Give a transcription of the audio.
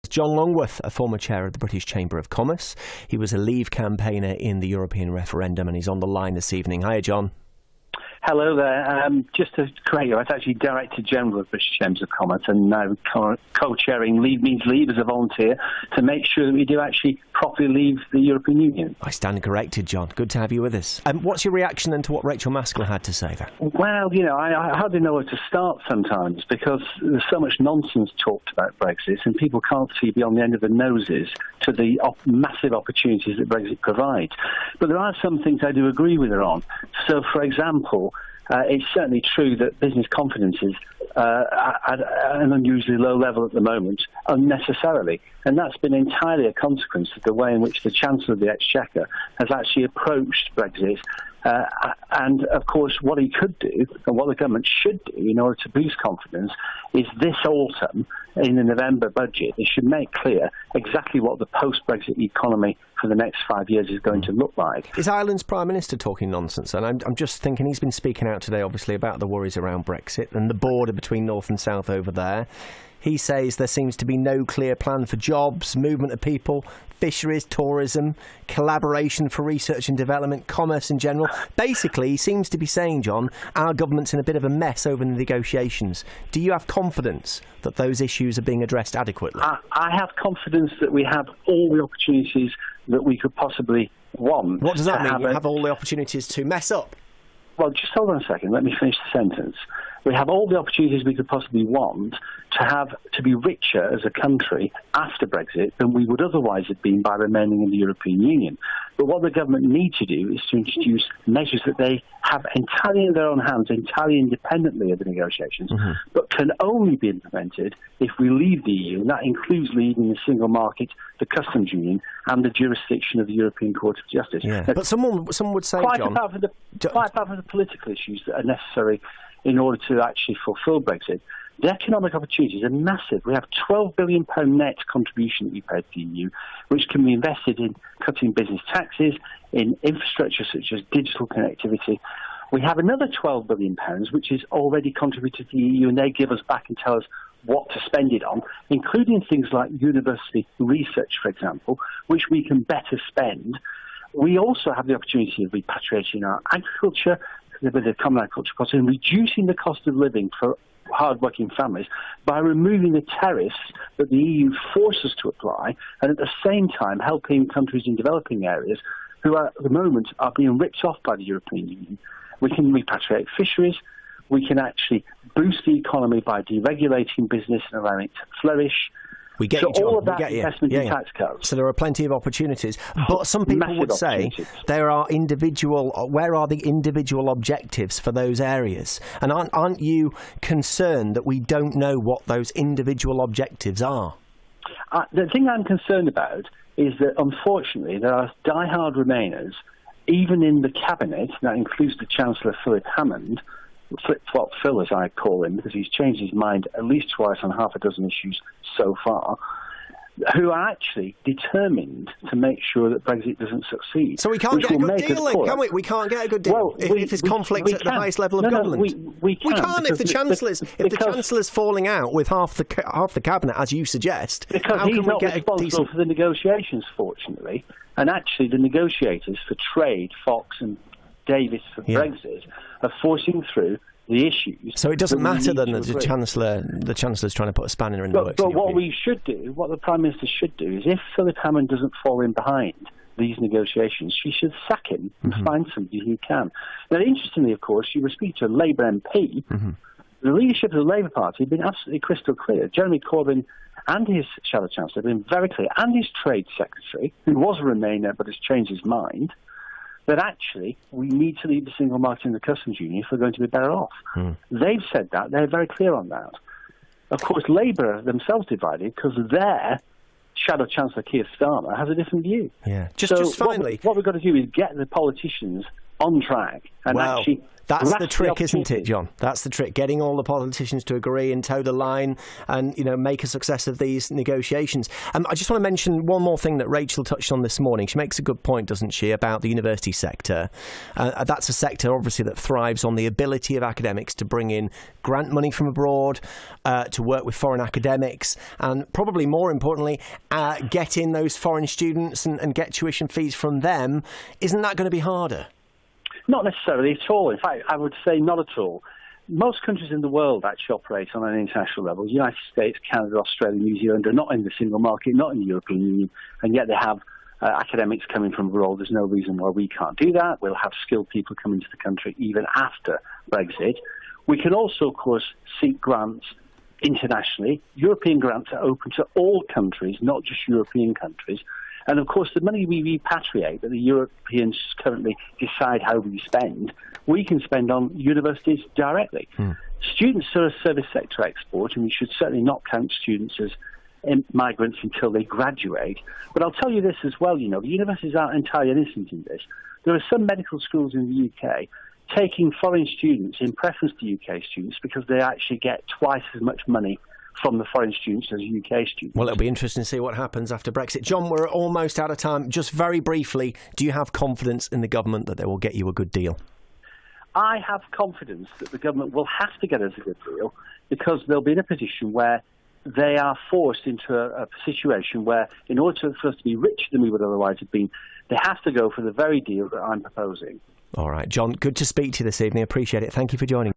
John Longworth, a former chair of the British Chamber of Commerce. He was a Leave campaigner in the European referendum, and he's on the line this evening. Hiya, John. Hello there. Just to correct you, I was actually Director General of the British Chamber of Commerce and now co-chairing Leave Means Leave as a volunteer to make sure that we do actually properly leave the European Union. I stand corrected, John. Good to have you with us. What's your reaction then to what Rachel Maskell had to say there? Well, I hardly know where to start sometimes because there's so much nonsense talked about Brexit and people can't see beyond the end of their noses to the massive opportunities that Brexit provides. But there are some things I do agree with her on. So, for example, it's certainly true that business confidence is at an unusually low level at the moment, unnecessarily. And that's been entirely a consequence of the way in which the Chancellor of the Exchequer has actually approached Brexit. And, of course, what he could do, and what the government should do in order to boost confidence, is this autumn, in the November budget, they should make clear exactly what the post-Brexit economy for the next 5 years is going to look like. Is Ireland's Prime Minister talking nonsense? And I'm just thinking he's been speaking out today, obviously, about the worries around Brexit and the border between North and South over there. He says there seems to be no clear plan for jobs, movement of people, fisheries, tourism, collaboration for research and development, commerce in general. Basically, he seems to be saying, John, our government's in a bit of a mess over the negotiations. Do you have confidence that those issues are being addressed adequately? I have confidence that we have all the opportunities that we could possibly want. What does that mean? You have all the opportunities to mess up? Well, just hold on a second. Let me finish the sentence. We have all the opportunities we could possibly want to be richer as a country after Brexit than we would otherwise have been by remaining in the European Union. But what the government need to do is to introduce measures that they have entirely in their own hands, entirely independently of the negotiations, but can only be implemented if we leave the EU, and that includes leaving the single market, the customs union, and the jurisdiction of the European Court of Justice. Yeah. But someone would say, quite John... apart from the political issues that are necessary in order to actually fulfil Brexit, the economic opportunities are massive. We have £12 billion net contribution that we pay to the EU, which can be invested in cutting business taxes, in infrastructure such as digital connectivity. We have another £12 billion, which is already contributed to the EU, and they give us back and tell us what to spend it on, including things like university research, for example, which we can better spend. We also have the opportunity of repatriating our agriculture, with the common agriculture costs, and reducing the cost of living for hard-working families by removing the tariffs that the EU forces to apply, and at the same time helping countries in developing areas who at the moment are being ripped off by the European Union. We can repatriate fisheries. We can actually boost the economy by deregulating business and allowing it to flourish. We get so you, John. all of that investment in tax cuts. So there are plenty of opportunities. But some people would say where are the individual objectives for those areas? And aren't you concerned that we don't know what those individual objectives are? The thing I'm concerned about is that, unfortunately, there are diehard Remainers, even in the Cabinet, that includes the Chancellor Philip Hammond, flip-flop Phil, as I call him, because he's changed his mind at least twice on half a dozen issues so far, who are actually determined to make sure that Brexit doesn't succeed. So we can't get a good deal, then, can we? We can't get a good deal. Well, if there's conflict at the highest level of government. We can't if the Chancellor's falling out with half the cabinet, as you suggest. Because he's not responsible for the negotiations, fortunately. And actually, the negotiators for trade, Fox and Davis for Brexit, are forcing through the issues. So it doesn't matter then that the Chancellor's trying to put a spanner in the works. But what we should do, what the Prime Minister should do, is if Philip Hammond doesn't fall in behind these negotiations, she should sack him and find somebody who can. Now, interestingly, of course, you were speaking to a Labour MP. The leadership of the Labour Party have been absolutely crystal clear. Jeremy Corbyn and his Shadow Chancellor have been very clear, and his Trade Secretary, who was a Remainer but has changed his mind, that actually we need to leave the single market in the customs union if we're going to be better off. They've said that. They're very clear on that. Of course, Labour are themselves divided because their Shadow Chancellor Keir Starmer has a different view. Yeah. Just finally, what we've got to do is get the politicians on track and actually That's the trick, isn't it, John? That's the trick, getting all the politicians to agree and toe the line and, make a success of these negotiations. I just want to mention one more thing that Rachel touched on this morning. She makes a good point, doesn't she, about the university sector. That's a sector, obviously, that thrives on the ability of academics to bring in grant money from abroad, to work with foreign academics, and probably more importantly, get in those foreign students and get tuition fees from them. Isn't that going to be harder? Not necessarily at all. In fact, I would say not at all. Most countries in the world actually operate on an international level. The United States, Canada, Australia, New Zealand are not in the single market, not in the European Union, and yet they have academics coming from abroad. There's no reason why we can't do that. We'll have skilled people coming into the country even after Brexit. We can also, of course, seek grants internationally. European grants are open to all countries, not just European countries. And, of course, the money we repatriate that the Europeans currently decide how we spend, we can spend on universities directly. Students are a service sector export, and we should certainly not count students as migrants until they graduate. But I'll tell you this as well, the universities aren't entirely innocent in this. There are some medical schools in the UK taking foreign students in preference to UK students because they actually get twice as much money from the foreign students as UK students. Well, it'll be interesting to see what happens after Brexit. John, we're almost out of time. Just very briefly, do you have confidence in the government that they will get you a good deal? I have confidence that the government will have to get us a good deal because they'll be in a position where they are forced into a situation where, in order for us to be richer than we would otherwise have been, they have to go for the very deal that I'm proposing. All right, John, good to speak to you this evening. Appreciate it. Thank you for joining.